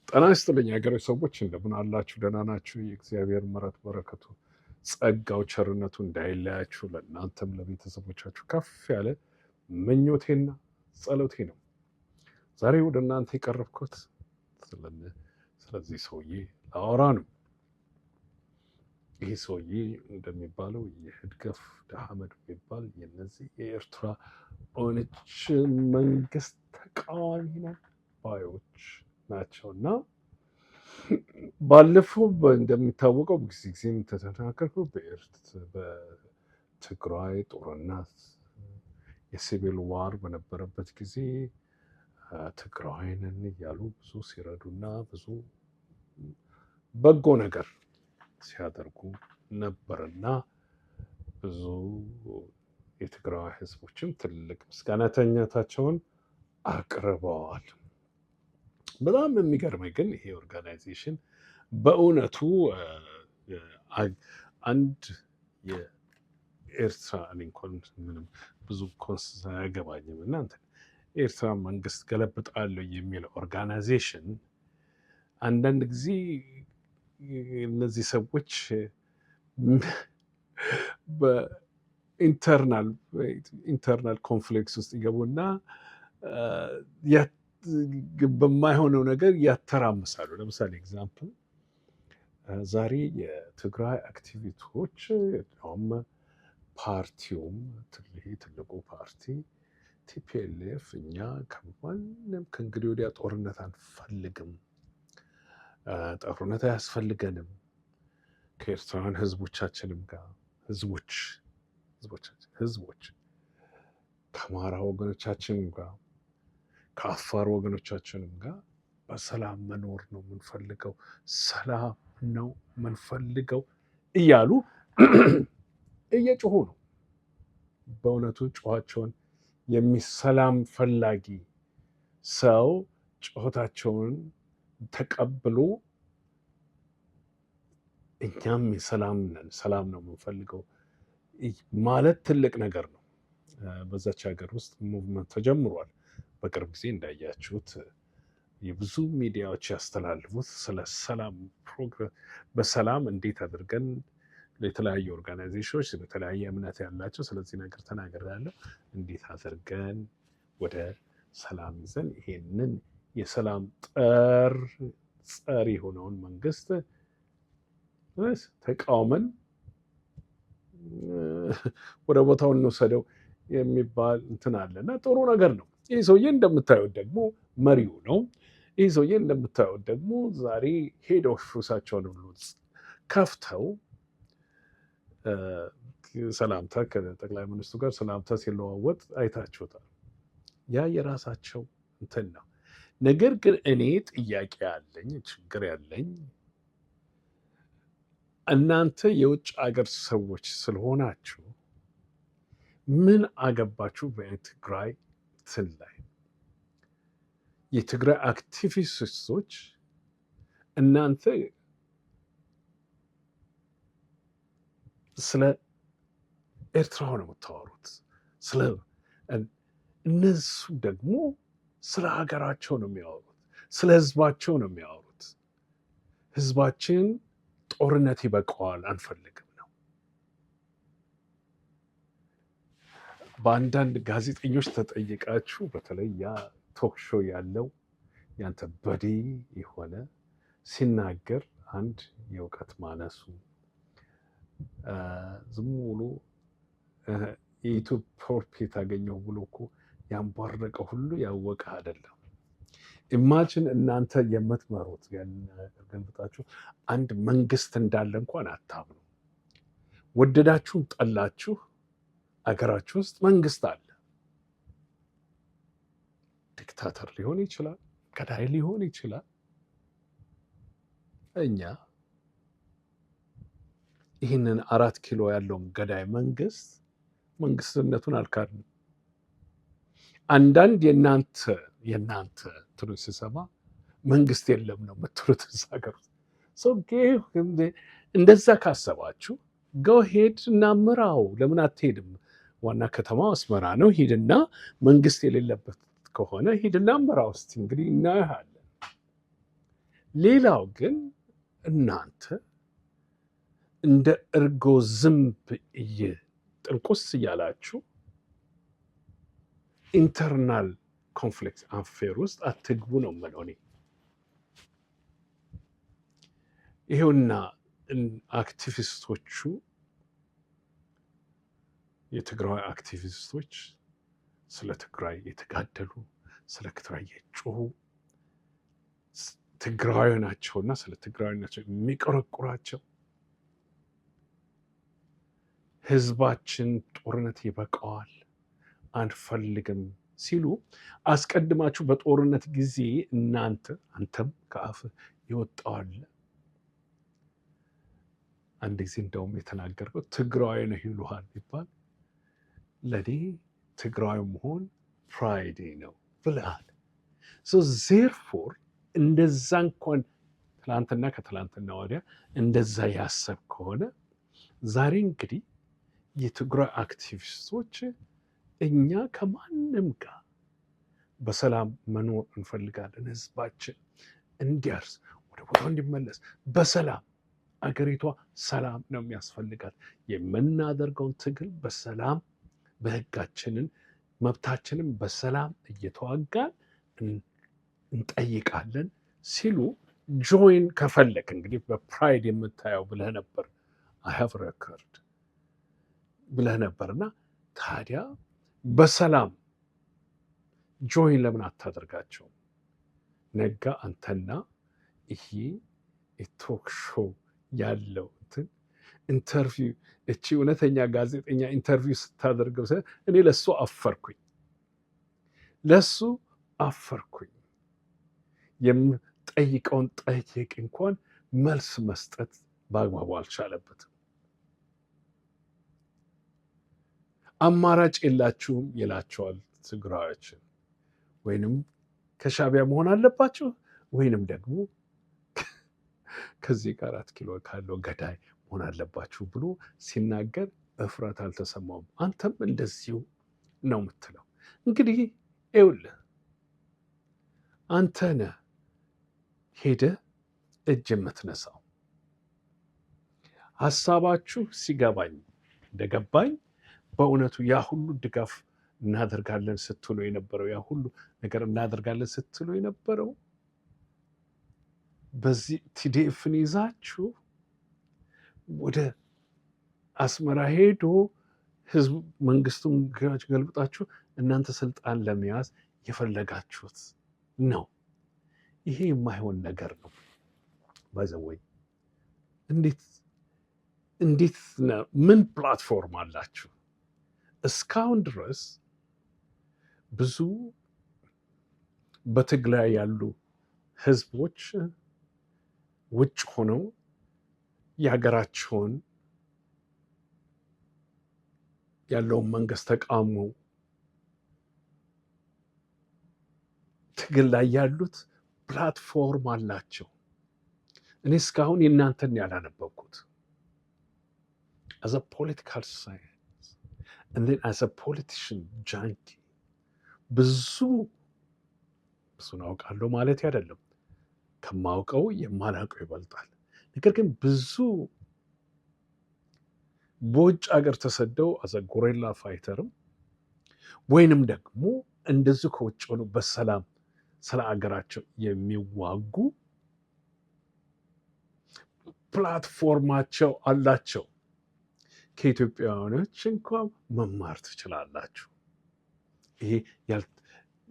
ጤና ይስጥልኝ ሀገሬ ሰዎች እንደምን አላችሁ? ደህና ናችሁ? የእግዚአብሔር ምሕረት በረከቱ ጸጋው ቸርነቱ እንዳይለያችሁ ለእናንተም ለቤተሰቦቻችሁ ከፍ ያለ ምኞቴና ጸሎቴ ነው። ዛሬ ወደ እናንተ የቀረብኩት ስለዚህ ሰውዬ ላወራ ነው። ይህ ሰውዬ እንደሚባለው የህድገፍ ደሐመድ የሚባል የነዚህ የኤርትራ ኦነግ መንግስት ተቃዋሚ ነው ባዮች ናቸውና ባለፈው እንደሚታወቀው ጊዜም ተተናገርኩ በትግራይ ጦርነት የሲቪል ዋር በነበረበት ጊዜ ትግራይንን እያሉ ብዙ ሲረዱና ብዙ በጎ ነገር ሲያደርጉ ነበርና ብዙ የትግራይ ህዝቦችም ትልቅ ምስጋናተኛታቸውን አቅርበዋል። በጣም የሚገርመኝ ግን ይሄ ኦርጋናይዜሽን በእውነቱ አንድ የኤርትራ እንኳን ምንም ብዙ ኮንስ አያገባኝም እናንተ ኤርትራ መንግስት ገለብጣለሁ የሚል ኦርጋናይዜሽን አንዳንድ ጊዜ እነዚህ ሰዎች በኢንተርናል ኮንፍሊክት ውስጥ ይገቡና በማይሆነው ነገር ያተራምሳሉ። ለምሳሌ ኤግዛምፕል ዛሬ የትግራይ አክቲቪስቶች ፓርቲውም ትልቁ ፓርቲ ቲፒኤልኤፍ እኛ ከማንም ከእንግዲህ ወዲያ ጦርነት አንፈልግም፣ ጦርነት አያስፈልገንም፣ ከኤርትራውያን ህዝቦቻችንም ጋር ህዝቦች ከአማራ ወገኖቻችንም ጋር ከአፋር ወገኖቻችንም ጋር በሰላም መኖር ነው የምንፈልገው፣ ሰላም ነው የምንፈልገው እያሉ እየጮሁ ነው። በእውነቱ ጩኋቸውን ሰላም ፈላጊ ሰው ጩኸታቸውን ተቀብሎ እኛም የሰላም ነን፣ ሰላም ነው የምንፈልገው ማለት ትልቅ ነገር ነው። በዛች ሀገር ውስጥ ሙቭመንት ተጀምሯል። በቅርብ ጊዜ እንዳያችሁት የብዙ ሚዲያዎች ያስተላልፉት ስለ ሰላም ፕሮግራም በሰላም እንዴት አድርገን የተለያዩ ኦርጋናይዜሽኖች በተለያየ እምነት ያላቸው ስለዚህ ነገር ተናግሬያለሁ። እንዴት አድርገን ወደ ሰላም ይዘን ይሄንን የሰላም ጸር የሆነውን መንግስት ተቃውመን ወደ ቦታው እንወሰደው የሚባል እንትን አለና ጥሩ ነገር ነው። ይህ ሰውዬ እንደምታዩት ደግሞ መሪው ነው። ይህ ሰውዬ እንደምታዩት ደግሞ ዛሬ ሄድ ኦፊሳቸውን ሁሉ ከፍተው ሰላምታ ከጠቅላይ ሚኒስትሩ ጋር ሰላምታ ሲለዋወጥ አይታችሁታል። ያ የራሳቸው እንትን ነው። ነገር ግን እኔ ጥያቄ ያለኝ ችግር ያለኝ እናንተ የውጭ ሀገር ሰዎች ስለሆናችሁ ምን አገባችሁ በትግራይ እንትን ላይ? የትግራይ አክቲቪስቶች እናንተ ስለ ኤርትራው ነው የምታወሩት፣ እነሱ ደግሞ ስለ ሀገራቸው ነው የሚያወሩት፣ ስለ ህዝባቸው ነው የሚያወሩት። ህዝባችን ጦርነት ይበቃዋል አንፈልግም ነው። በአንዳንድ ጋዜጠኞች ተጠይቃችሁ በተለይ ያ ቶክ ሾው ያለው ያንተ በዲ የሆነ ሲናገር አንድ የእውቀት ማነሱ ዝም ብሎ የዩቱብ ፕሮፊት አገኘው ብሎ እኮ ያንቧረቀ ሁሉ ያወቀ አይደለም። ኢማጂን እናንተ የምትመሩት ገንብጣችሁ አንድ መንግስት እንዳለ እንኳን አታምኑ። ወደዳችሁም ጠላችሁ አገራችሁ ውስጥ መንግስት አለ። ዲክታተር ሊሆን ይችላል፣ ገዳይ ሊሆን ይችላል። እኛ ይህንን 4 ኪሎ ያለውን ገዳይ መንግስትነቱን አልካድንም። አንዳንድ የእናንተ ትኖች ስሰማ መንግስት የለም ነው የምትሉት እዛ ሀገር ውስጥ። እንደዛ ካሰባችሁ ጎ ሄድ እና ምራው። ለምን አትሄድም? ዋና ከተማው አስመራ ነው። ሂድና መንግስት የሌለበት ከሆነ ሂድና ምራው። እስቲ እንግዲህ እናያለን። ሌላው ግን እናንተ እንደ እርጎ ዝንብ ጥንቁስ እያላችሁ ኢንተርናል ኮንፍሊክት አፌር ውስጥ አትግቡ ነው የምለው እኔ። ይሄውና አክቲቪስቶቹ የትግራይ አክቲቪስቶች ስለ ትግራይ የተጋደሉ፣ ስለ ትግራይ የጮሁ ትግራዊ ናቸውና ስለ ትግራዊ ናቸው የሚቆረቁራቸው ህዝባችን ጦርነት ይበቃዋል አንፈልግም ሲሉ አስቀድማችሁ በጦርነት ጊዜ አንተም ከአፍ ይወጣዋል። አንድ ጊዜ እንደውም የተናገርከው ትግራዊ ነህ ይሉሃል ይባል፣ ለኔ ትግራዊ መሆን ፕራይዴ ነው ብለሃል። ዜርፎር እንደዛ እንኳን ትላንትና ከትላንትና ወዲያ እንደዛ ያሰብ ከሆነ ዛሬ እንግዲህ የትግራይ አክቲቪስቶች እኛ ከማንም ጋር በሰላም መኖር እንፈልጋለን፣ ህዝባችን እንዲያርስ ወደ ቦታው እንዲመለስ በሰላም አገሪቷ ሰላም ነው የሚያስፈልጋት፣ የምናደርገውን ትግል በሰላም በህጋችንን መብታችንን በሰላም እየተዋጋን እንጠይቃለን ሲሉ ጆይን ከፈለክ እንግዲህ በፕራይድ የምታየው ብለህ ነበር፣ አይ ሃቭ ሬከርድ ብለህ ነበርና ታዲያ በሰላም ጆይን ለምን አታደርጋቸው? ነጋ አንተና ይሄ ቶክ ሾው ያለው ኢንተርቪው እቺ እውነተኛ ጋዜጠኛ ኢንተርቪው ስታደርገው እኔ ለሱ አፈርኩኝ። የምጠይቀውን ጠይቅ እንኳን መልስ መስጠት በአግባቡ አልቻለበትም። አማራጭ የላችሁም ይላቸዋል ትግራዮችን። ወይንም ከሻዕቢያ መሆን አለባችሁ ወይንም ደግሞ ከዚህ ጋር 4 ኪሎ ካለው ገዳይ መሆን አለባችሁ ብሎ ሲናገር እፍረት አልተሰማውም። አንተም እንደዚሁ ነው የምትለው። እንግዲህ ይኸውልህ አንተ ነህ ሄደህ እጅ የምትነሳው። ሀሳባችሁ ሲገባኝ እንደገባኝ በእውነቱ ያ ሁሉ ድጋፍ እናደርጋለን ስትሉ የነበረው ያ ሁሉ ነገር እናደርጋለን ስትሉ የነበረው በዚህ ቲዲኤፍን ይዛችሁ ወደ አስመራ ሄዶ ህዝብ መንግስቱን ገልብጣችሁ እናንተ ስልጣን ለመያዝ የፈለጋችሁት ነው። ይሄ የማይሆን ነገር ነው። ባይዘወይ እንዴት ምን ፕላትፎርም አላችሁ? እስካሁን ድረስ ብዙ በትግራይ ያሉ ህዝቦች ውጭ ሆነው የሀገራቸውን ያለውን መንግስት ተቃውመው ትግል ላይ ያሉት ፕላትፎርም አላቸው። እኔ እስካሁን የእናንተን ያላነበብኩት as a political science and then as a politician junkie ብዙን አውቃለሁ ማለት አይደለም። ከማውቀው የማላውቀው ይበልጣል። ነገር ግን ብዙ በውጭ ሀገር ተሰደው as a guerrilla fighterም ወይንም ደግሞ እንደዚህ ከውጭ ሆነው በሰላም ስለ ሀገራቸው የሚዋጉ ፕላትፎርማቸው አላቸው። ከኢትዮጵያውያኖች እንኳን መማር ትችላላችሁ። ይሄ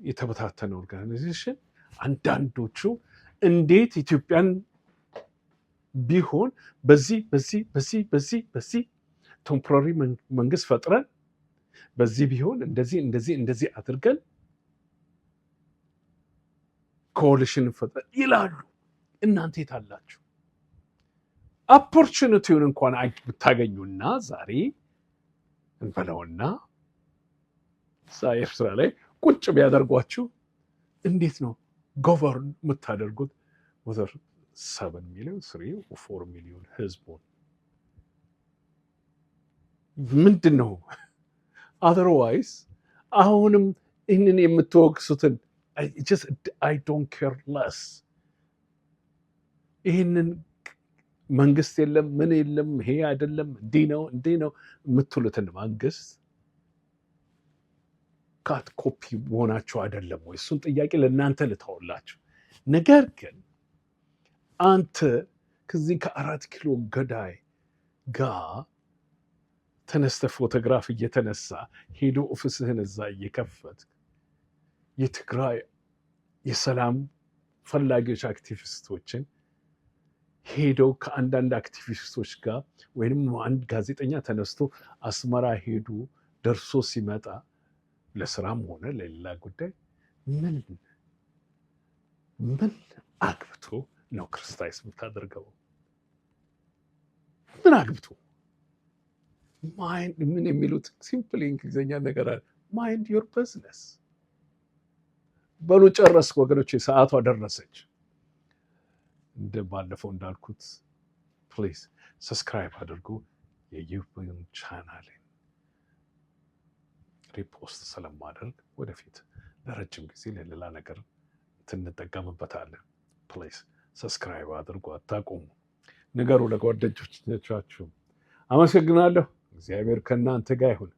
የተበታተነ ኦርጋናይዜሽን አንዳንዶቹ እንዴት ኢትዮጵያን ቢሆን በዚህ ቴምፖራሪ መንግስት ፈጥረን በዚህ ቢሆን እንደዚህ አድርገን ኮሊሽን ፈጥረን ይላሉ። እናንተ የት አላችሁ? ኦፖርቹኒቲውን እንኳን ብታገኙና ዛሬ እንበለውና ኤርትራ ላይ ቁጭ ቢያደርጓችሁ እንዴት ነው ጎቨርን የምታደርጉት? ወዘር 7 ሚሊዮን 3 or 4 ሚሊዮን ህዝቡን ምንድን ነው? አዘርዋይስ አሁንም ይህንን የምትወቅሱትን I don't care less ይህንን መንግስት የለም ምን የለም ይሄ አይደለም እንዲህ ነው የምትሉትን መንግስት ካት ኮፒ መሆናቸው አይደለም ወይ? እሱን ጥያቄ ለእናንተ ልተውላችሁ። ነገር ግን አንተ ከዚህ ከ4 ኪሎ ገዳይ ጋር ተነስተ ፎቶግራፍ እየተነሳ ሄዶ ኦፊስህን እዛ እየከፈት የትግራይ የሰላም ፈላጊዎች አክቲቪስቶችን ሄደው ከአንዳንድ አክቲቪስቶች ጋር ወይም አንድ ጋዜጠኛ ተነስቶ አስመራ ሄዱ ደርሶ ሲመጣ ለስራም ሆነ ለሌላ ጉዳይ ምን አግብቶ ነው ክርስታይስ የምታደርገው? ምን አግብቶ ማይንድ ምን የሚሉት ሲምፕል እንግሊዝኛ ነገር አለ። ማይንድ ዮር ቢዝነስ። በሉ ጨረስኩ ወገኖቼ፣ ሰዓቷ ደረሰች። እንደ ባለፈው እንዳልኩት ፕሊዝ ሰብስክራይብ አድርጉ። የዩቲዩብ ቻናሌን ሪፖስት ስለማደርግ ወደፊት ለረጅም ጊዜ ለሌላ ነገር እንጠቀምበታለን። ፕሊዝ ሰብስክራይብ አድርጉ፣ አታቁሙ። ንገሩ ለጓደኞቻችሁ። አመሰግናለሁ። እግዚአብሔር ከእናንተ ጋር ይሁን።